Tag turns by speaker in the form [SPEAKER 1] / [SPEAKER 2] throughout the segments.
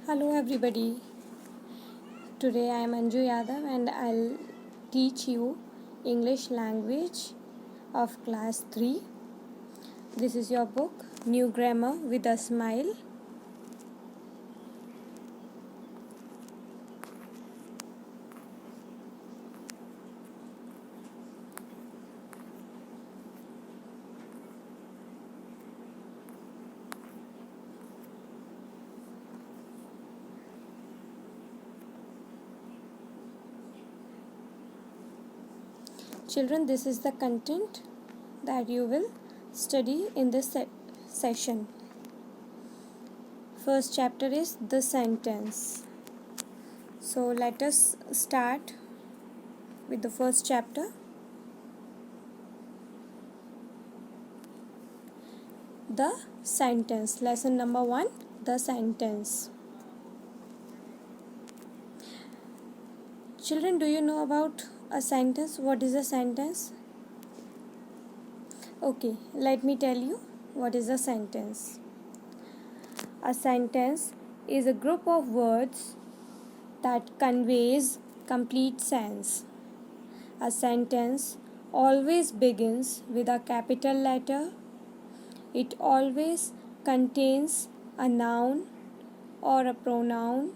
[SPEAKER 1] Hello everybody. Today I am Anju Yadav and I'll teach you English language of class 3. This is your book New Grammar with a Smile. Children, this is the content that you will study in this session. First chapter is the sentence. So let us start with the first chapter. The sentence. Lesson number 1, the sentence. Children, do you know about a sentence? What is a sentence? Okay, let me tell you what is a sentence. A sentence is a group of words that conveys complete sense. A sentence always begins with a capital letter. It always contains a noun or a pronoun.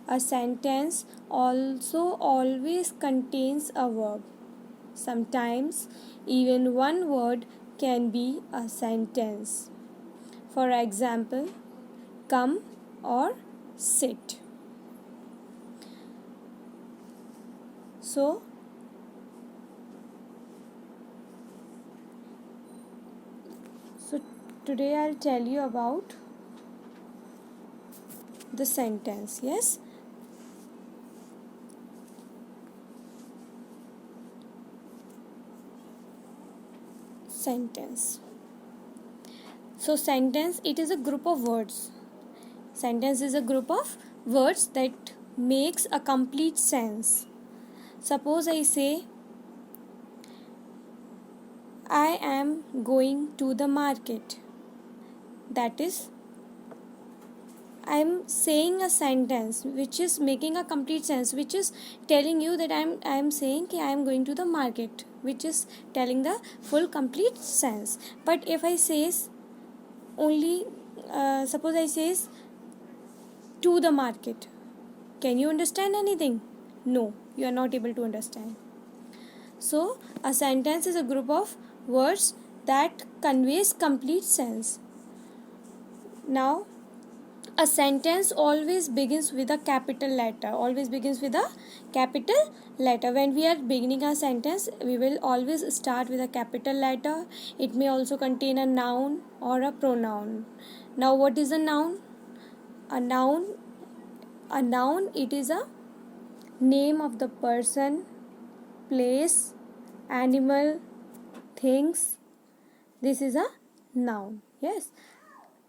[SPEAKER 1] A sentence also always contains a verb. Sometimes even one word can be a sentence. For example, come or sit. So today I'll tell you about the sentence. Yes. Sentence. So sentence, it is a group of words. Sentence is a group of words that makes a complete sense. Suppose I say, I am going to the market. That is, I am saying a sentence which is making a complete sense, which is telling you that I am saying I am going to the market, which is telling the full complete sense. But if I says only, suppose I says to the market, can you understand anything? No, you are not able to understand. So a sentence is a group of words that conveys complete sense. Now, a sentence always begins with a capital letter. Always begins with a capital letter. When we are beginning a sentence, we will always start with a capital letter. It may also contain a noun or a pronoun. Now, what is a noun? A noun, it is a name of the person, place, animal, things. This is a noun. Yes.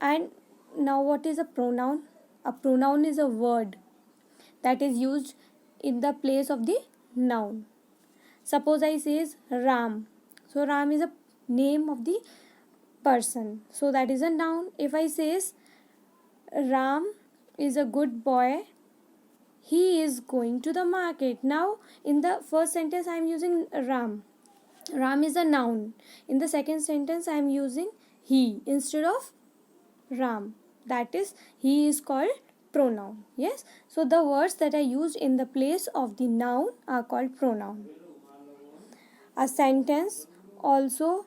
[SPEAKER 1] And now what is a pronoun? A pronoun is a word that is used in the place of the noun. Suppose I says Ram. So Ram is a name of the person. So that is a noun. If I says Ram is a good boy, he is going to the market. Now in the first sentence I am using Ram. Ram is a noun. In the second sentence I am using he instead of Ram. That is, he is called pronoun. Yes. So the words that are used in the place of the noun are called pronoun. A sentence also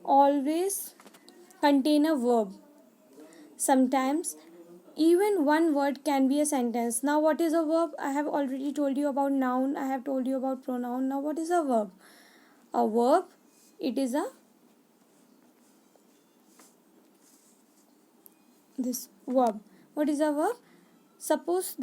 [SPEAKER 1] always contain a verb. Sometimes even one word can be a sentence. Now what is a verb? I have already told you about noun. I have told you about pronoun. Now what is a verb? A verb, it is a this verb. What is a verb? Suppose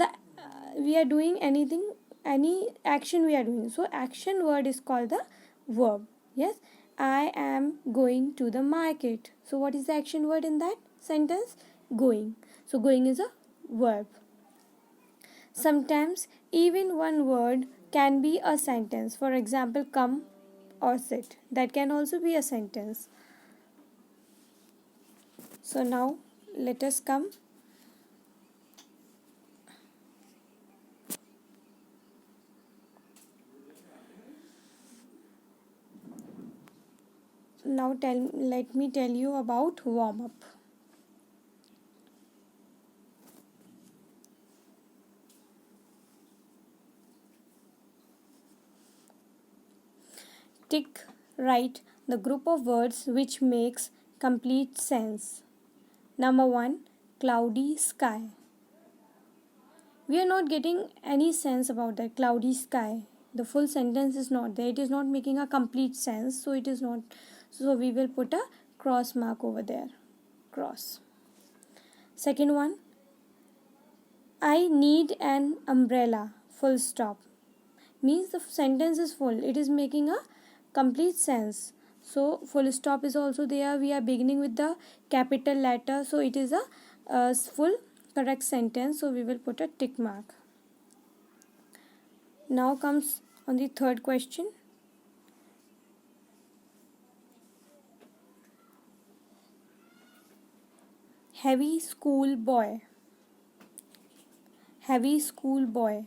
[SPEAKER 1] we are doing anything, any action we are doing. So action word is called the verb. Yes. I am going to the market. So what is the action word in that sentence? Going. So going is a verb. Sometimes even one word can be a sentence. For example, come or sit. That can also be a sentence. So now let us come now let me tell you about warm up. Tick write the group of words which makes complete sense. Number 1, cloudy sky. We are not getting any sense about that cloudy sky. The full sentence is not there. It is not making a complete sense. So it is not. So we will put a cross mark over there. Cross. Second one, I need an umbrella. Full stop. Means the sentence is full. It is making a complete sense. So full stop is also there. We are beginning with the capital letter. So it is a full correct sentence. So we will put a tick mark. Now comes on the third question. Heavy school boy. Heavy school boy.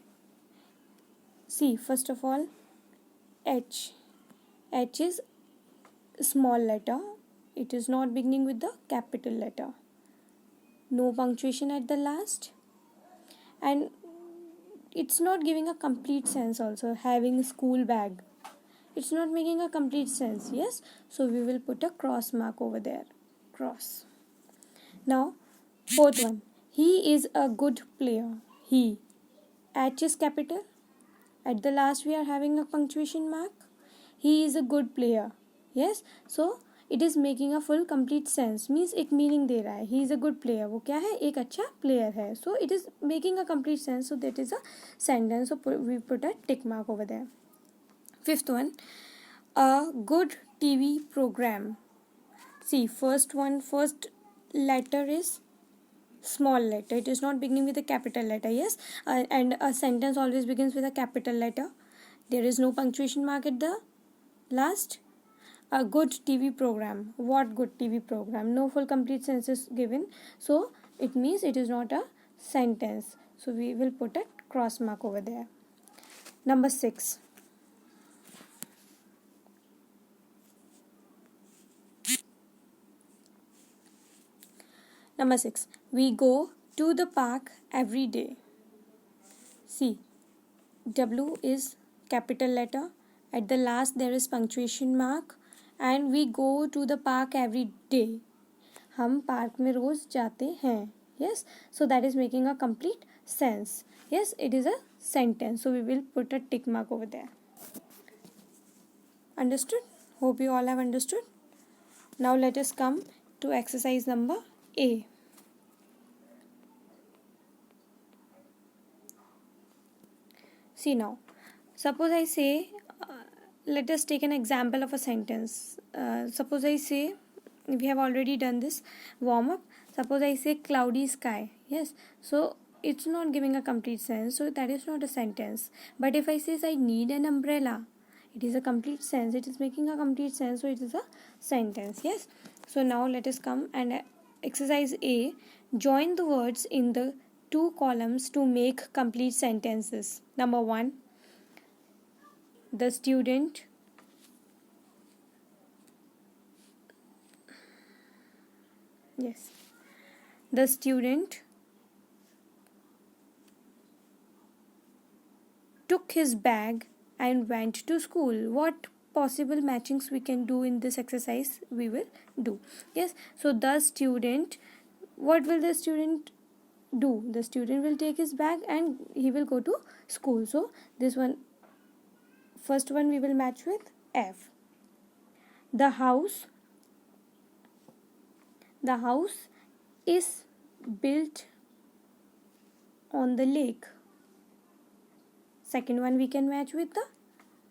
[SPEAKER 1] See, first of all, H. H is small letter. It is not beginning with the capital letter. No punctuation at the last. And it's not giving a complete sense also. Having a school bag. It's not making a complete sense. Yes. So we will put a cross mark over there. Cross. Now, fourth one. He is a good player. He. H is capital. At the last we are having a punctuation mark. He is a good player. Yes. So it is making a full complete sense. Means एक meaning दे रहा है. He is a good player. वो क्या है? एक अच्छा player है. So it is making a complete sense. So that is a sentence. So we put a tick mark over there. Fifth one. A good TV program. See, first letter is small letter. It is not beginning with a capital letter. Yes. And a sentence always begins with a capital letter. There is no punctuation mark at the last. A good TV program. What good TV program? No full complete sense is given. So it means it is not a sentence. So we will put a cross mark over there. Number 6. Number 6. We go to the park every day. See, W is capital letter. At the last there is punctuation mark. And we go to the park every day. हम park में रोज जाते हैं. Yes. So that is making a complete sense. Yes, it is a sentence. So we will put a tick mark over there. Understood? Hope you all have understood. Now let us come to exercise number A. See now, suppose I say, let us take an example of a sentence. Suppose I say, we have already done this warm up. Suppose I say cloudy sky. Yes. So it's not giving a complete sense. So that is not a sentence. But if I say I need an umbrella, it is a complete sense. It is making a complete sense. So it is a sentence. Yes. So now let us come and exercise A. Join the words in the two columns to make complete sentences. Number 1. The student the student took his bag and went to school. What possible matchings we can do in this exercise we will do. Yes. So the student, what will the student do? The student will take his bag and he will go to school. So this one, first one we will match with F. The house is built on the lake. Second one we can match with the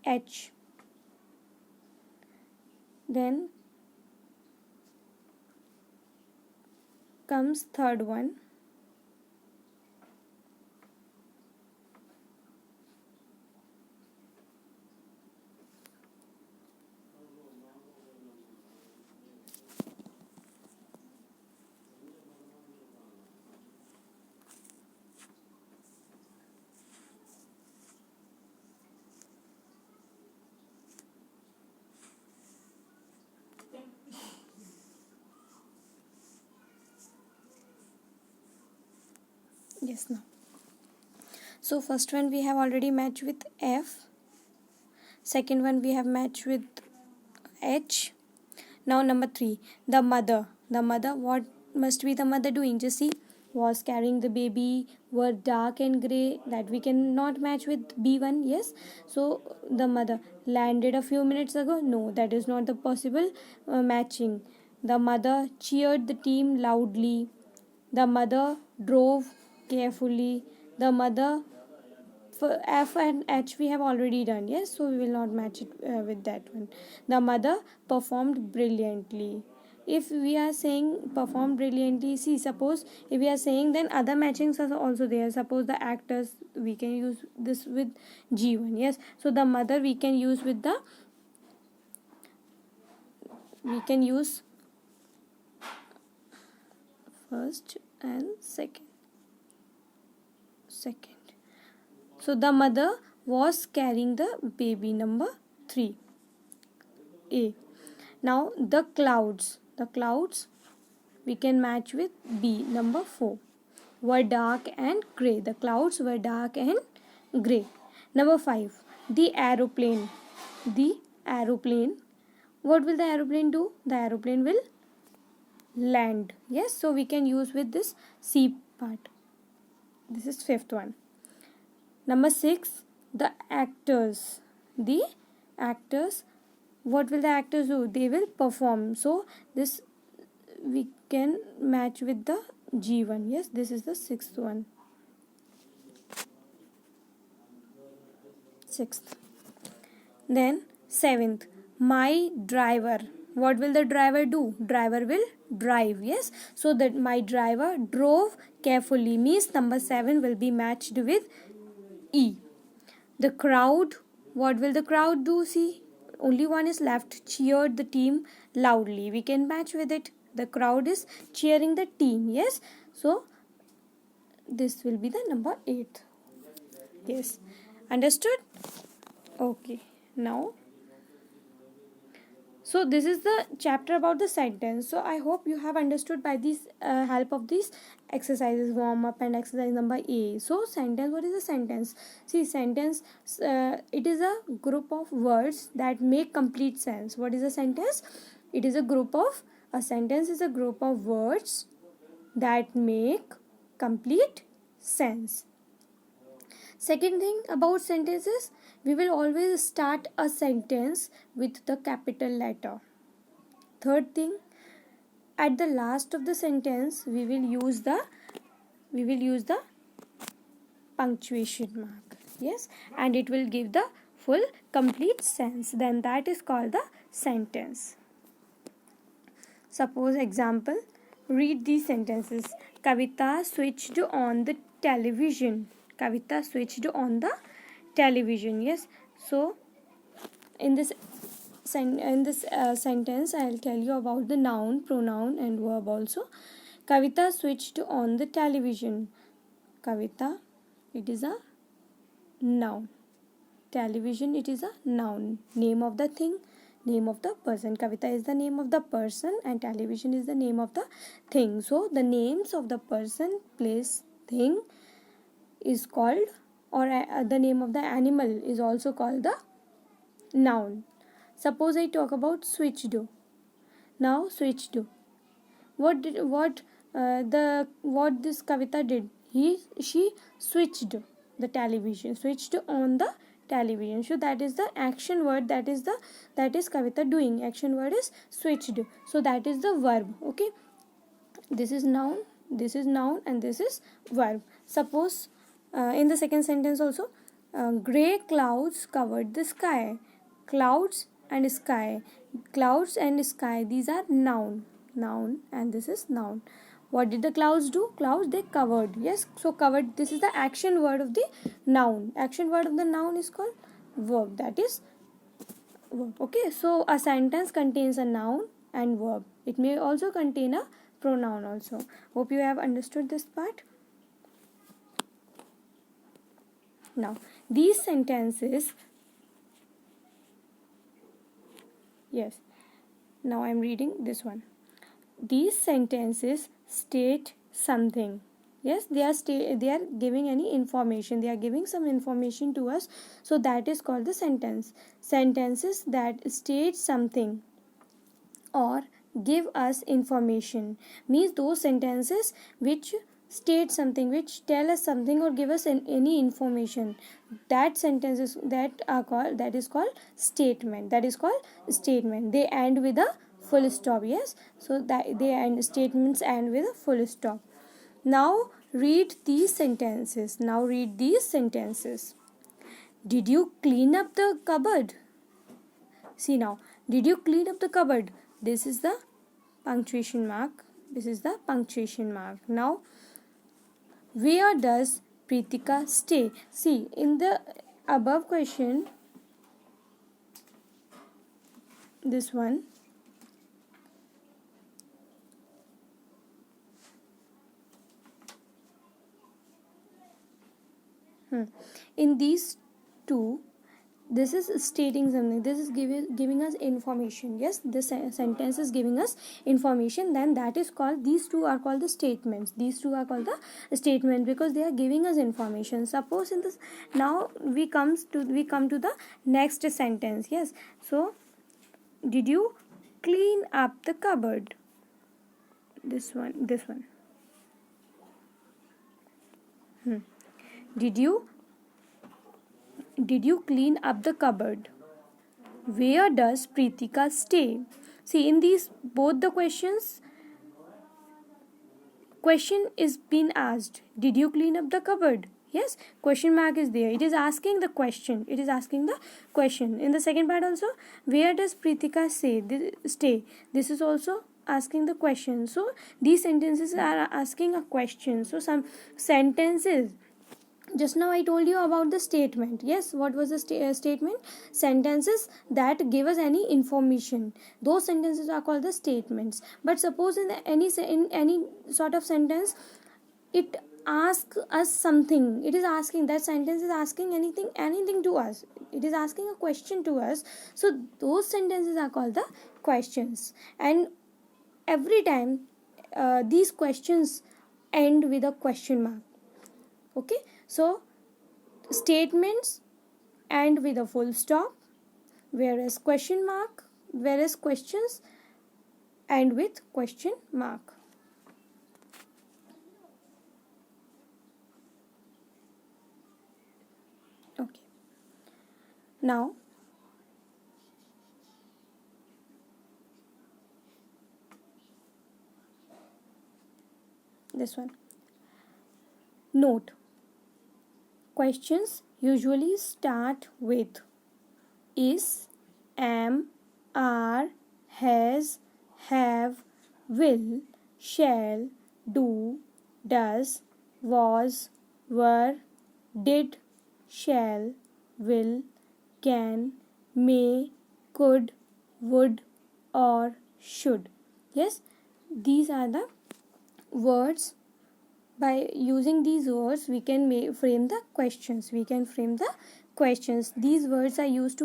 [SPEAKER 1] H. Then comes third one. Yes, now. So first one we have already matched with F. Second one we have matched with H. Now number 3, the mother. The mother, what must be the mother doing? Just see, was carrying the baby, were dark and grey, that we cannot match with B1. Yes, so the mother landed a few minutes ago. No, that is not the possible matching. The mother cheered the team loudly. The mother drove carefully. The mother, for F and H we have already done. Yes, so we will not match it with that one. The mother performed brilliantly. If we are saying performed brilliantly, see, suppose if we are saying, then other matchings are also there. Suppose the actors, we can use this with G1. Yes, so the mother we can use with the, we can use first and second. So the mother was carrying the baby, number 3. A. Now the clouds. The clouds we can match with B, number 4. Were dark and grey. The clouds were dark and grey. Number 5. The aeroplane. The aeroplane. What will the aeroplane do? The aeroplane will land. Yes, so we can use with this C part. This is 5th one. Number 6, the actors. The actors, what will the actors do? They will perform. So this we can match with the G1. Yes, this is the 6th one. 6th. Then 7th, my driver. What will the driver do? Driver will drive. Yes, so that my driver drove carefully means number 7 will be matched with E. The crowd, what will the crowd do? See, only one is left. Cheered the team loudly. We can match with it. The crowd is cheering the team. Yes, so this will be the number 8. Yes, understood? Okay, now, so this is the chapter about the sentence. So I hope you have understood by this help of these exercises, warm up and exercise number A. So sentence, what is a sentence? See, sentence, it is a group of words that make complete sense. What is a sentence? It is a group of, a sentence is a group of words that make complete sense. Second thing about sentences, we will always start a sentence with the capital letter. Third thing, at the last of the sentence we will use the punctuation mark. Yes, and it will give the full complete sense. Then that is called the sentence. Suppose example, read these sentences. Kavita switched on the television. Kavita switched on the television. Yes, so in this sentence I will tell you about the noun, pronoun and verb also. Kavita switched on the television. Kavita, it is a noun. Television, it is a noun. Name of the thing, name of the person. Kavita is the name of the person and television is the name of the thing. So the names of the person, place, thing is called, or the name of the animal is also called the noun. Suppose I talk about switched. Now switched. What this Kavita did? She switched the television. Switched on the television. So that is the action word. That is Kavita doing. Action word is switched. So that is the verb. Okay. This is noun. This is noun and this is verb. Suppose in the second sentence also, grey clouds covered the sky. Clouds and sky. Clouds and sky, these are noun. Noun and this is noun. What did the clouds do? Clouds, they covered. Yes, so covered, this is the action word of the noun. Action word of the noun is called verb. That is verb. Okay, so a sentence contains a noun and verb. It may also contain a pronoun also. Hope you have understood this part. Now, these sentences, yes, now I am reading this one. These sentences state something. Yes, they are giving any information, they are giving some information to us, so that is called the sentence. Sentences that state something or give us information means those sentences which state something, which tell us something or give us any information, that sentences that is called statement. That is called statement. They end with a full stop. Yes, so that they end, statements end with a full stop. Now read these sentences. Did you clean up the cupboard? See now, did you clean up the cupboard? This is the punctuation mark. Now, where does Pritika stay? See, in the above question, this one, in these two, this is stating something, this is giving us information. Yes, this sentence is giving us information, then that is called, these two are called the statements. These two are called the statement because they are giving us information. Suppose in this, now we come to the next sentence. Yes, so did you clean up the cupboard? This one. Did you clean up the cupboard? Where does Pritika stay? See, in these both the question is being asked. Did you clean up the cupboard? Yes, question mark is there. It is asking the question. In the second part also, where does Pritika stay? This is also asking the question. So these sentences are asking a question. So some sentences, just now I told you about the statement. Yes, what was the statement? Sentences that give us any information, those sentences are called the statements. But suppose in any sort of sentence, it asks us something, it is asking, that sentence is asking anything to us, it is asking a question to us, so those sentences are called the questions. And every time these questions end with a question mark. Okay, so statements end with a full stop, whereas questions end with question mark. Okay, now this one. Note: questions usually start with is, am, are, has, have, will, shall, do, does, was, were, did, shall, will, can, may, could, would, or should. Yes, these are the words. By using these words, we can frame the questions. These words are used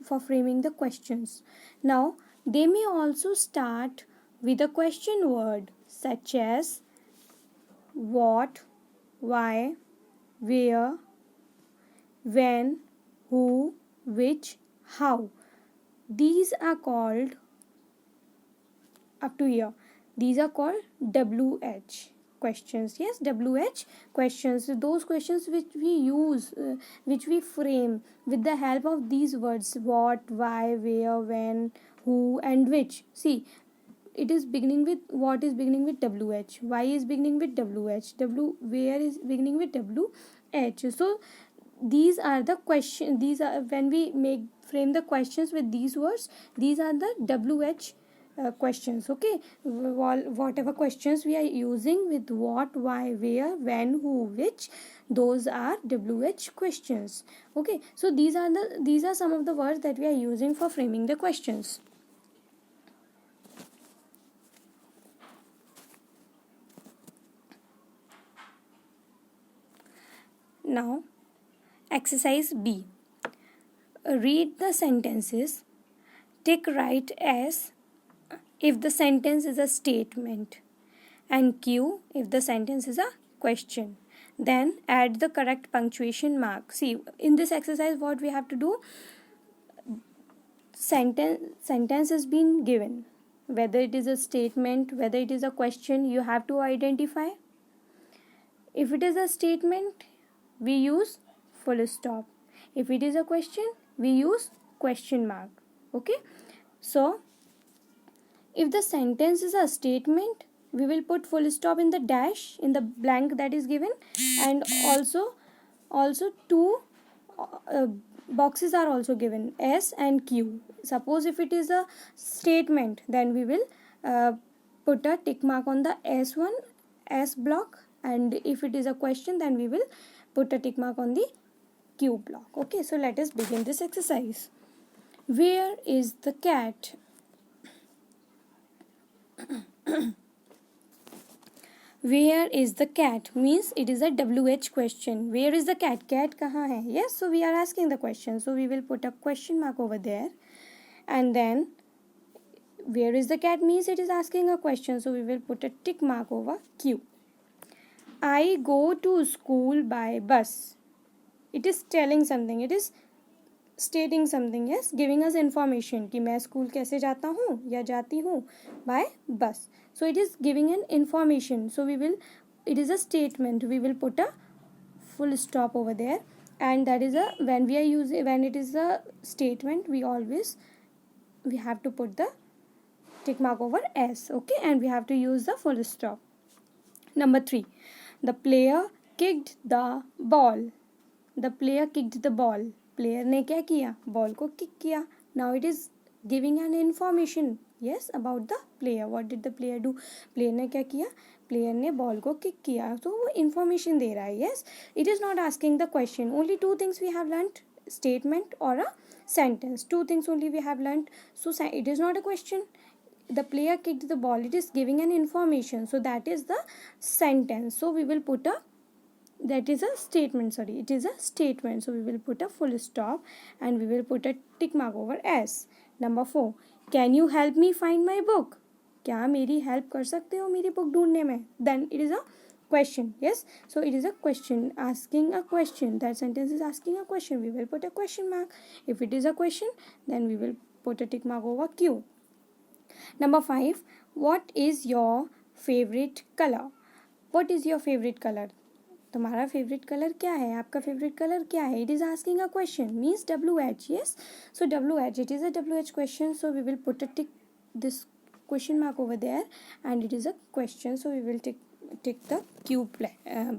[SPEAKER 1] for framing the questions. Now, they may also start with a question word such as what, why, where, when, who, which, how. These are called, up to here, these are called WH questions. Yes, WH questions, those questions which we use, which we frame with the help of these words: what, why, where, when, who, and which. See, it is beginning with, what is beginning with WH, why is beginning with WH, where is beginning with WH. So these are the question, these are, when we frame the questions with these words, these are the WH questions. Okay, whatever questions we are using with what, why, where, when, who, which, those are WH questions. Okay, so these are some of the words that we are using for framing the questions. Now, exercise B. Read the sentences. Tick right as if the sentence is a statement, and Q if the sentence is a question. Then add the correct punctuation mark. See, in this exercise what we have to do, sentence has been given, whether it is a statement, whether it is a question, you have to identify. If it is a statement, we use full stop. If it is a question, we use question mark. Okay, so if the sentence is a statement, we will put full stop in the dash, in the blank that is given, and also two boxes are also given, S and Q. Suppose if it is a statement, then we will put a tick mark on the S block, and if it is a question, then we will put a tick mark on the Q block. Okay, so let us begin this exercise. Where is the cat? Where is the cat means it is a WH question. Where is the cat? Cat kahan hai? Yes, so we are asking the question. So we will put a question mark over there. And then where is the cat means it is asking a question. So we will put a tick mark over Q. I go to school by bus. It is telling something. It is stating something. Yes, giving us information कि मैं school कैसे जाता हूँ या जाती हूँ by bus. So it is giving an information. So it is a statement. We will put a full stop over there, and that is when it is a statement, we have to put the tick mark over S. Okay, and we have to use the full stop. Number 3, the player kicked the ball. The player kicked the ball. Player ने क्या किया? Ball को kick किया. Now it is giving an information, yes, about the player. What did the player do? Player ने क्या किया? Player ने ball को किक किया. तो वो इन्फॉर्मेशन दे रहा है. Yes, it is not asking the question. Only 2 things we have learned, statement और a sentence. 2 things only we have learned. So it is not a question. The player kicked the ball. It is giving an information. So that is the sentence. So we will put a that is a statement, sorry, it is a statement. So we will put a full stop and we will put a tick mark over S. Number 4, can you help me find my book? क्या मेरी help कर सकते हो मेरी book ढूंढने में? Then it is a question. Yes, so it is a question, asking a question. That sentence is asking a question. We will put a question mark. If it is a question, then we will put a tick mark over Q. Number 5, what is your favorite color? What is your favorite color? तुम्हारा favourite colour क्या है? आपका favourite colour क्या है? It is asking a question, means WH. Yes, so WH, it is a WH question. So we will put a tick this question mark over there and it is a question. So we will tick the Q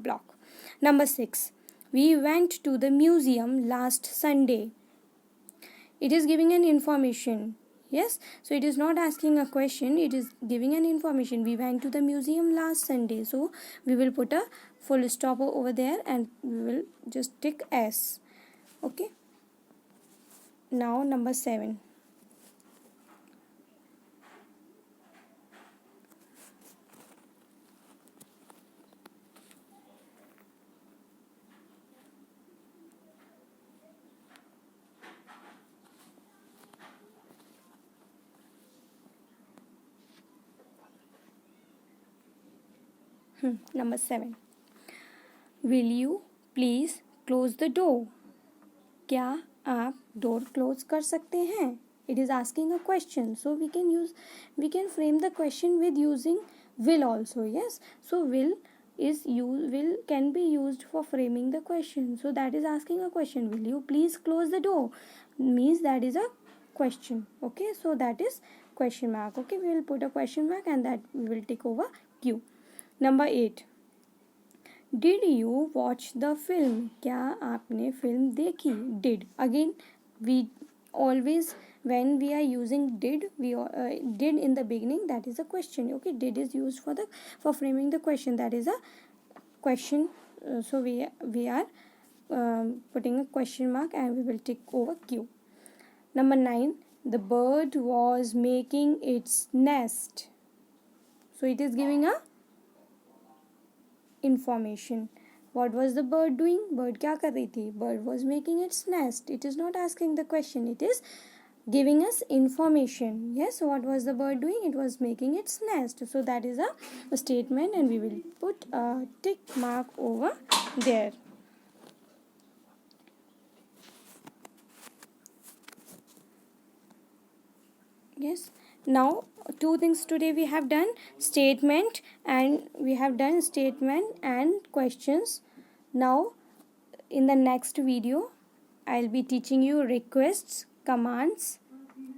[SPEAKER 1] block. Number 6, we went to the museum last Sunday. It is giving an information. Yes, so it is not asking a question, it is giving an information. We went to the museum last Sunday. So we will put a full stop over there and we will just tick S. Okay, now number 7, number 7, will you please close the door? क्या आप door close कर सकते हैं? It is asking a question. So we can frame the question with using will also. Yes, so will can be used for framing the question. So that is asking a question. Will you please close the door? Means that is a question. Okay, so that is question mark. Okay, we will put a question mark and that we will tick over Q. Number 8, did you watch the film? क्या आपने film देखी? Did, again we always, when we are using did, we did in the beginning, that is a question. Okay, did is used for framing the question. That is a question. So we are putting a question mark and we will tick over Q. Number 9, the bird was making its nest. So it is giving a information. What was the bird doing? Bird क्या कर रही थी? Bird was making its nest. It is not asking the question. It is giving us information. Yes, what was the bird doing? It was making its nest. So that is a statement, and we will put a tick mark over there. Yes, now two things today we have done, statement and questions. Now in the next video I'll be teaching you requests, commands,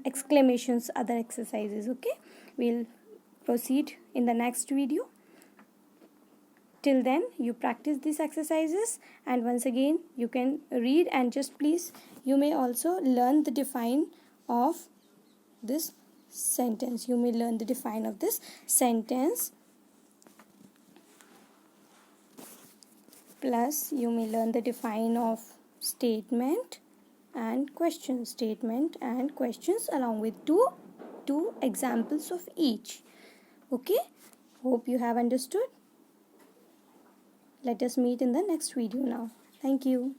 [SPEAKER 1] exclamations, other exercises. Okay, we'll proceed in the next video. Till then, you practice these exercises, and once again you can read, and just please, you may also learn the define of this sentence. You may learn the define of this sentence, plus you may learn the define of statement and questions, along with two examples of each. Okay, hope you have understood. Let us meet in the next video now. Thank you.